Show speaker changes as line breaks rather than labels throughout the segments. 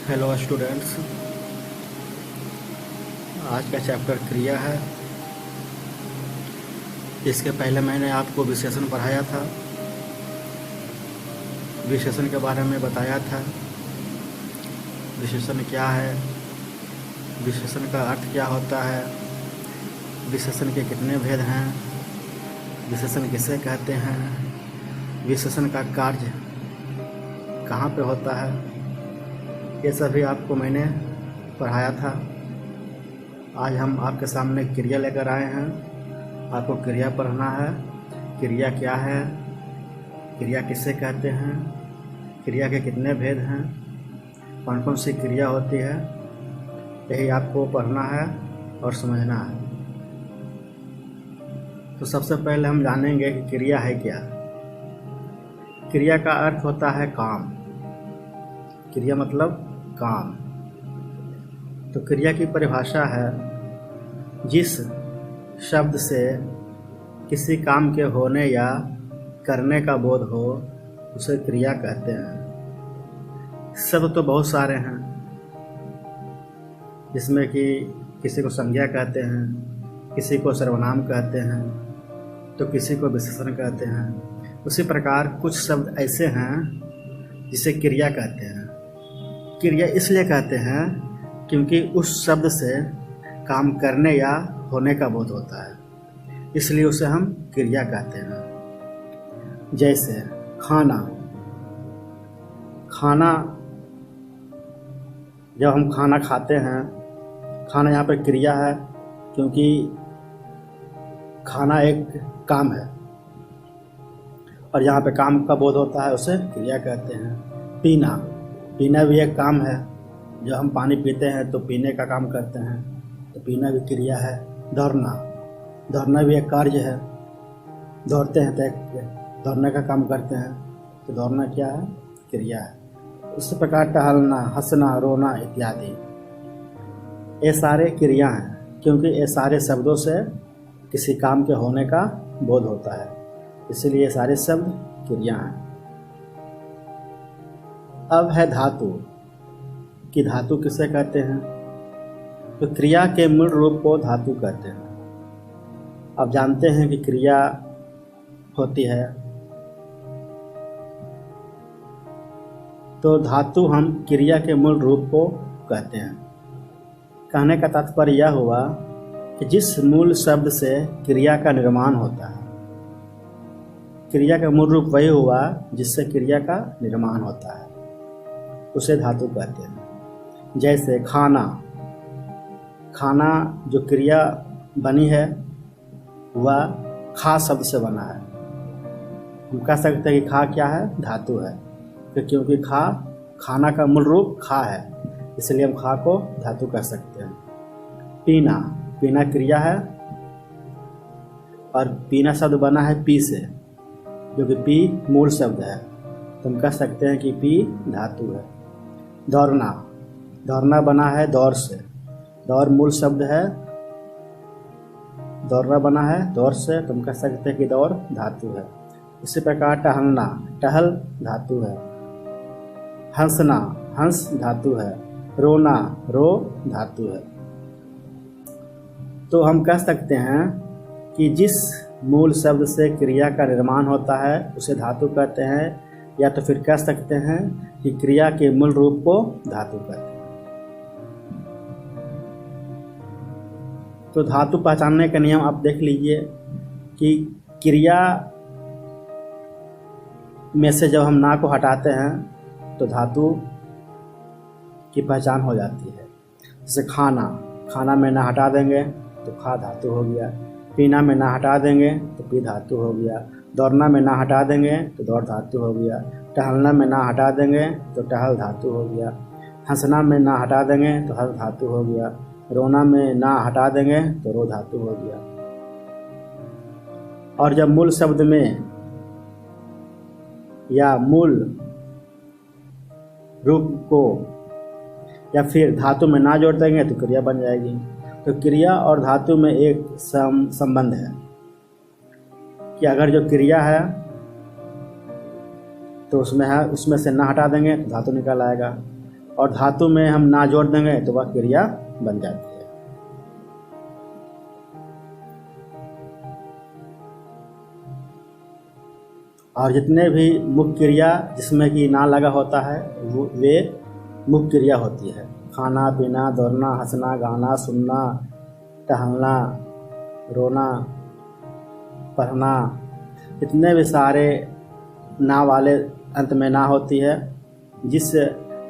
Hello students. आज का chapter क्रिया है। इसके पहले मैंने आपको विशेषण पढ़ाया था, विशेषण के बारे में बताया था। विशेषण क्या है, विशेषण का अर्थ क्या होता है, विशेषण के कितने भेद हैं, विशेषण किसे कहते हैं, विशेषण का कार्य कहाँ पे होता है, ये सभी आपको मैंने पढ़ाया था। आज हम आपके सामने क्रिया लेकर आए हैं। आपको क्रिया पढ़ना है। क्रिया क्या है, क्रिया किसे कहते हैं, क्रिया के कितने भेद हैं, कौन कौन सी क्रिया होती है, यही आपको पढ़ना है और समझना है। तो सबसे पहले हम जानेंगे कि क्रिया है क्या। क्रिया का अर्थ होता है काम। क्रिया मतलब काम। तो क्रिया की परिभाषा है, जिस शब्द से किसी काम के होने या करने का बोध हो उसे क्रिया कहते हैं। शब्द तो बहुत सारे हैं, जिसमें कि किसी को संज्ञा कहते हैं, किसी को सर्वनाम कहते हैं, तो किसी को विशेषण कहते हैं। उसी प्रकार कुछ शब्द ऐसे हैं जिसे क्रिया कहते हैं। क्रिया इसलिए कहते हैं क्योंकि उस शब्द से काम करने या होने का बोध होता है, इसलिए उसे हम क्रिया कहते हैं। जैसे खाना। खाना, जब हम खाना खाते हैं, खाना यहाँ पर क्रिया है क्योंकि खाना एक काम है और यहाँ पे काम का बोध होता है, उसे क्रिया कहते हैं। पीना, पीना भी एक काम है। जब हम पानी पीते हैं तो पीने का काम करते हैं, तो पीना भी क्रिया है। दौड़ना, दौड़ना भी एक कार्य है। दौड़ते हैं तो दौड़ने का काम करते हैं, तो दौड़ना क्या है, क्रिया है। उसी प्रकार टहलना, हंसना, रोना इत्यादि, ये सारे क्रिया हैं क्योंकि ये सारे शब्दों से किसी काम के होने का बोध होता है, इसलिए ये सारे शब्द क्रिया हैं। अब है धातु कि धातु किसे कहते हैं। तो क्रिया के मूल रूप को धातु कहते हैं। अब जानते हैं कि क्रिया होती है, तो धातु हम क्रिया के मूल रूप को कहते हैं। कहने का तात्पर्य यह हुआ कि जिस मूल शब्द से क्रिया का निर्माण होता है, क्रिया का मूल रूप वही हुआ जिससे क्रिया का निर्माण होता है, उसे धातु कहते हैं। जैसे खाना, खाना जो क्रिया बनी है वह खा शब्द से बना है। हम कह सकते हैं कि खा क्या है, धातु है, तो क्योंकि खाना का मूल रूप खा है, इसलिए हम खा को धातु कह सकते हैं। पीना, पीना क्रिया है और पीना शब्द बना है पी से, जो कि पी मूल शब्द है, तो हम कह सकते हैं कि पी धातु है। दौड़ना, दौड़ना बना है दौड़ से, दौड़ मूल शब्द है, दौड़ना बना है दौड़ से, तो हम कह सकते हैं कि दौड़ धातु है। इसी प्रकार टहलना, टहल धातु है। हंसना, हंस धातु है। रोना, रो धातु है। तो हम कह सकते हैं कि जिस मूल शब्द से क्रिया का निर्माण होता है उसे धातु कहते हैं, या तो फिर कह सकते हैं कि क्रिया के मूल रूप को धातु कहते हैं। तो धातु पहचानने का नियम आप देख लीजिए कि क्रिया में से जब हम ना को हटाते हैं तो धातु की पहचान हो जाती है। जैसे खाना, खाना में ना हटा देंगे तो खा धातु हो गया। पीना में ना हटा देंगे तो पी धातु हो गया। दौड़ना में ना हटा देंगे तो दौड़ धातु हो गया। टहलना में ना हटा देंगे तो टहल धातु हो गया। हंसना में ना हटा देंगे तो हंस धातु हो गया। रोना में ना हटा देंगे तो रो धातु हो गया। और जब मूल शब्द में या मूल रूप को या फिर धातु में ना जोड़ देंगे तो क्रिया बन जाएगी। तो क्रिया और धातु में एक संबंध है कि अगर जो क्रिया है तो उसमें से ना हटा देंगे तो धातु निकल आएगा। और धातु में हम ना जोड़ देंगे तो वह क्रिया बन जाती है। और जितने भी मुख्य क्रिया जिसमें कि ना लगा होता है वे मुख्य क्रिया होती है। खाना पीना, दौड़ना, हंसना, गाना, सुनना, टहलना, रोना, पढ़ना, इतने भी सारे ना वाले अंत में ना होती है। जिस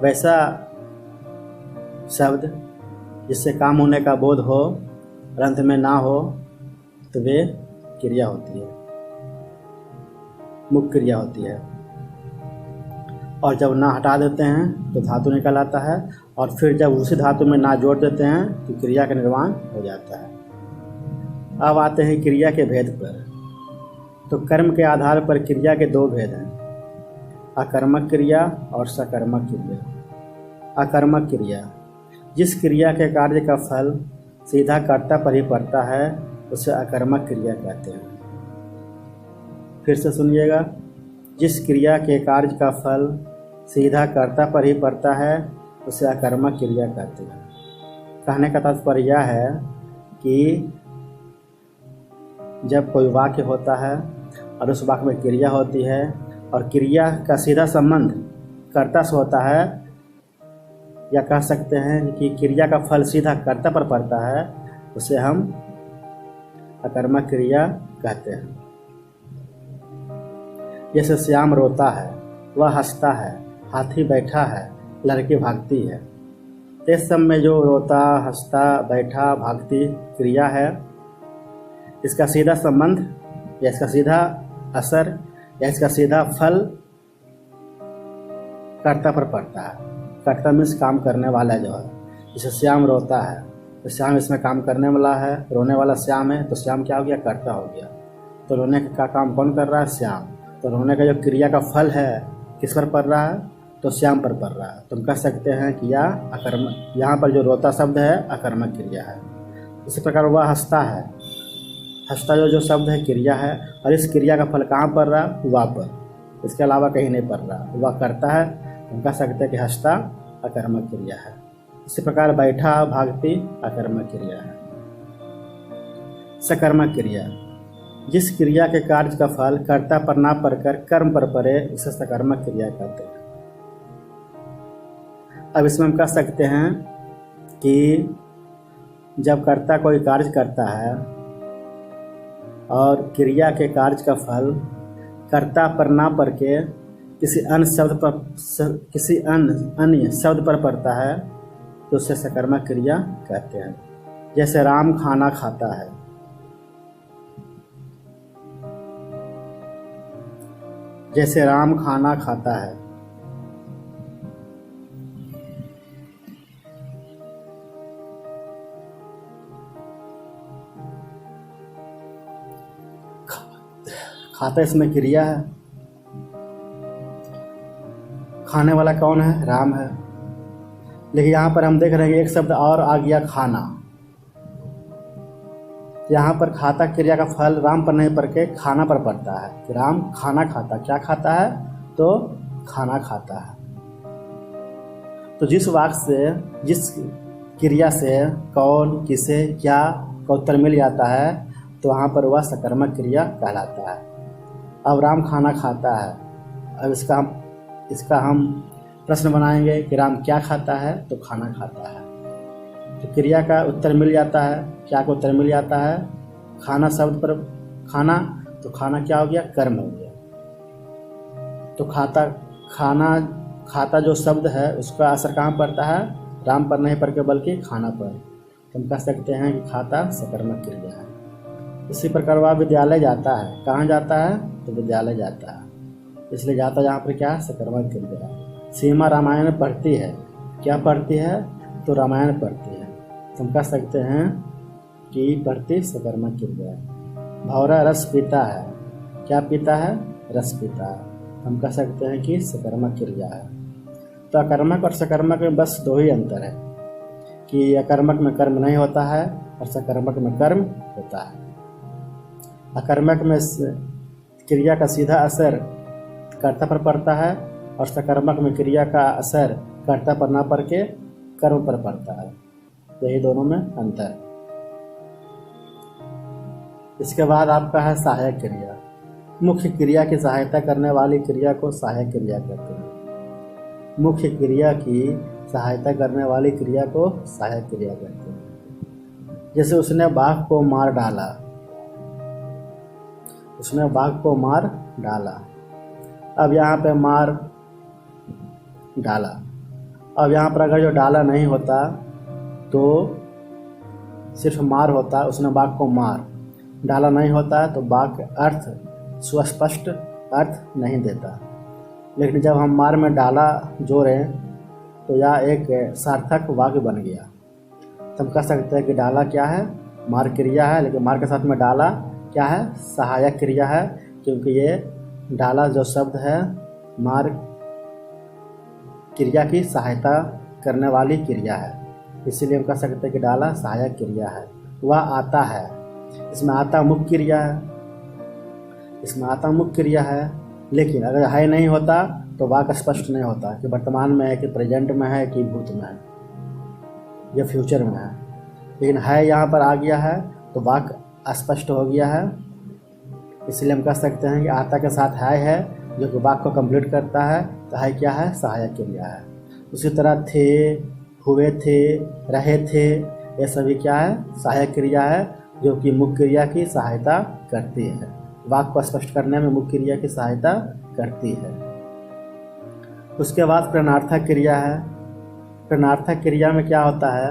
वैसा शब्द जिससे काम होने का बोध हो और अंत में ना हो तो वे क्रिया होती है, मुख्य क्रिया होती है। और जब ना हटा देते हैं तो धातु निकल आता है, और फिर जब उसी धातु में ना जोड़ देते हैं तो क्रिया का निर्माण हो जाता है। अब आते हैं क्रिया के भेद पर। तो कर्म के आधार पर क्रिया के दो भेद हैं, अकर्मक क्रिया और सकर्मक क्रिया। अकर्मक क्रिया, जिस क्रिया के कार्य का फल सीधा कर्ता पर ही पड़ता है उसे अकर्मक क्रिया कहते हैं। फिर से सुनिएगा, जिस क्रिया के कार्य का फल सीधा कर्ता पर ही पड़ता है उसे अकर्मक क्रिया कहते हैं। कहने का तात्पर्य यह है कि जब कोई वाक्य होता है और उस वाक्य में क्रिया होती है और क्रिया का सीधा संबंध कर्ता से होता है, या कह सकते हैं कि क्रिया का फल सीधा कर्ता पर पड़ता है, उसे हम अकर्मक क्रिया कहते हैं। जैसे श्याम रोता है, वह हंसता है, हाथी बैठा है, लड़की भागती है। इस सब में जो रोता, हंसता, बैठा, भागती क्रिया है, इसका सीधा संबंध या इसका सीधा असर या इसका सीधा फल कर्ता पर पड़ता है। कर्ता मीन्स काम करने वाला जो है। जैसे श्याम रोता है तो श्याम इसमें काम करने वाला है, रोने वाला श्याम है, तो श्याम क्या हो गया? कर्ता हो गया। तो रोने का काम कौन कर रहा है? श्याम। तो रोने का जो क्रिया का फल है किस पर पड़ रहा है? तो श्याम पर पड़ रहा है। तो हम कह सकते हैं कि यह अकर्मक, यहाँ पर जो रोता शब्द है अकर्मक क्रिया है। इसी प्रकार वह हंसता है, हंसता जो शब्द है क्रिया है, और इस क्रिया का फल कहाँ पड़ रहा है? वह पर, इसके अलावा कहीं नहीं पड़ रहा। वह करता है, हम कह सकते हैं कि हंसता अकर्मक क्रिया है। इसी प्रकार बैठा, भागती अकर्मक क्रिया है। सकर्मक क्रिया, जिस क्रिया के कार्य का फल कर्ता पर ना पड़कर कर्म पर पड़े उसे सकर्मक क्रिया कहते हैं। अब इसमें हम कह सकते हैं कि जब कर्ता कोई कार्य करता है और क्रिया के कार्य का फल कर्ता पर ना पड़ के किसी अन्य शब्द पर पड़ता है तो उसे सकर्मक क्रिया कहते हैं। जैसे राम खाना खाता है, जैसे राम खाना खाता है। खाता इसमें क्रिया है, खाने वाला कौन है? राम है। लेकिन यहाँ पर हम देख रहे हैं कि एक शब्द और आ गया, खाना। यहाँ पर खाता क्रिया का फल राम पर नहीं पड़ के खाना पर पड़ता है कि राम खाना खाता। क्या खाता है? तो खाना खाता है। तो जिस वाक्य से, जिस क्रिया से कौन, किसे, क्या का उत्तर मिल जाता है तो वहाँ पर वह सकर्मक क्रिया कहलाता है। अब राम खाना खाता है, अब इसका हम प्रश्न बनाएंगे कि राम क्या खाता है? तो खाना खाता है। तो क्रिया का उत्तर मिल जाता है, क्या का उत्तर मिल जाता है? खाना शब्द पर खाना, तो खाना क्या हो गया? कर्म हो गया। तो खाता जो शब्द है उसका असर कहाँ पड़ता है? राम पर नहीं पड़ के बल्कि खाना पर। तो हम कह सकते हैं कि खाता सकर्मक क्रिया है। इसी प्रकार वह विद्यालय जाता है, कहाँ जाता है? तो विद्यालय जाता है, इसलिए जाता यहाँ पर क्या? सकर्मक क्रिया है। सीमा रामायण पढ़ती है, क्या पढ़ती है? तो रामायण पढ़ती है, तो हम कह सकते हैं कि पढ़ती सकर्मक क्रिया है। भौरा रस पीता है, क्या पीता है? रस पीता है, हम कह सकते हैं कि सकर्मक क्रिया है। तो अकर्मक और सकर्मक में बस दो ही अंतर है कि अकर्मक में कर्म नहीं होता है और सकर्मक में कर्म होता है। अकर्मक में क्रिया का सीधा असर कर्ता पर पड़ता है और सकर्मक में क्रिया का असर कर्ता पर ना पढ़ के कर्म पर पड़ता है। यही दोनों में अंतर। इसके बाद आपका है सहायक क्रिया। मुख्य क्रिया की सहायता करने वाली क्रिया को सहायक क्रिया कहते हैं। मुख्य क्रिया की सहायता करने वाली क्रिया को सहायक क्रिया कहते हैं। जैसे उसने बाघ को मार डाला, उसने बाघ को मार डाला। अब यहाँ पे मार डाला, अब यहाँ पर अगर जो डाला नहीं होता तो सिर्फ मार होता, उसने बाघ को मार, डाला नहीं होता तो बाघ अर्थ सुस्पष्ट अर्थ नहीं देता। लेकिन जब हम मार में डाला जोड़ें तो यह एक सार्थक वाक्य बन गया। तो हम कह सकते हैं कि डाला क्या है, मार क्रिया है, लेकिन मार के साथ में डाला क्या है, सहायक क्रिया है, क्योंकि ये डाला जो शब्द है मार क्रिया की सहायता करने वाली क्रिया है, इसीलिए हम कह सकते हैं कि डाला सहायक क्रिया है। वह आता है, इसमें आता मुख्य क्रिया है, इसमें आता मुख्य क्रिया है, लेकिन अगर है नहीं होता तो वाक्य स्पष्ट नहीं होता कि वर्तमान में है कि प्रेजेंट में है कि भूत में है या फ्यूचर में है। लेकिन है यहाँ पर आ गया है तो वाक्य स्पष्ट हो गया है, इसलिए हम कह सकते हैं कि आता के साथ है जो कि वाक्य को कंप्लीट करता है, तो है क्या है, सहायक क्रिया है। उसी तरह थे, हुए थे, रहे थे, ये सभी क्या है, सहायक क्रिया है जो कि मुख्य क्रिया की सहायता करती है, वाक्य को स्पष्ट करने में मुख्य क्रिया की सहायता करती है। उसके बाद प्रेरणार्थक क्रिया है। प्रेरणार्थक क्रिया में क्या होता है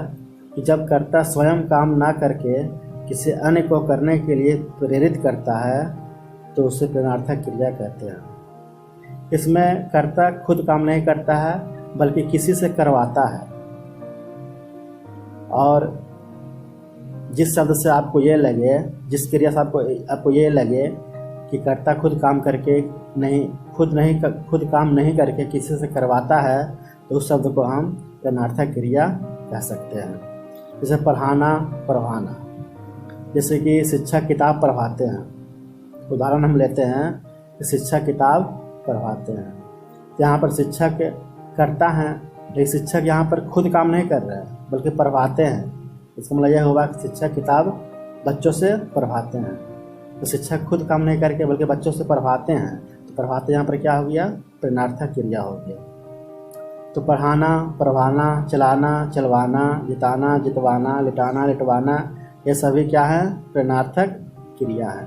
कि जब कर्ता स्वयं काम ना करके किसी अन्य को करने के लिए प्रेरित करता है तो उसे प्रेरणार्थक क्रिया कहते हैं। इसमें कर्ता खुद काम नहीं करता है बल्कि किसी से करवाता है, और जिस शब्द से आपको ये लगे, जिस क्रिया से आपको ये लगे कि कर्ता खुद काम करके खुद काम नहीं करके किसी से करवाता है, तो उस शब्द को हम प्रेरणार्थक क्रिया कह सकते हैं। जैसे पढ़ाना, पढ़वाना, जैसे कि शिक्षक किताब पढ़वाते हैं, उदाहरण हम लेते हैं कि शिक्षक किताब पढ़वाते हैं, तो यहाँ पर शिक्षक करता है, लेकिन शिक्षक यहाँ पर खुद काम नहीं कर रहे हैं बल्कि पढ़वाते हैं। इसका मतलब यह हुआ कि शिक्षक किताब बच्चों से पढ़वाते हैं, तो शिक्षक खुद काम नहीं करके बल्कि बच्चों से पढ़वाते हैं, तो पढ़वाते यहाँ पर क्या हो गया, प्रेरणार्थक क्रिया हो गया। तो पढ़ाना, पढ़वाना, चलाना, चलवाना, जिताना, जितवाना, लिटाना, लिटवाना, ये सभी क्या है, प्रेरणार्थक क्रिया है।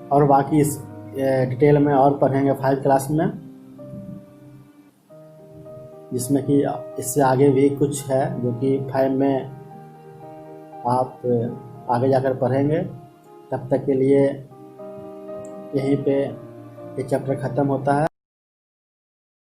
और बाकी इस डिटेल में और पढ़ेंगे 5 क्लास में, जिसमें कि इससे आगे भी कुछ है जो कि 5 में आप आगे जाकर पढ़ेंगे। तब तक के लिए यहीं पे ये चैप्टर ख़त्म होता है।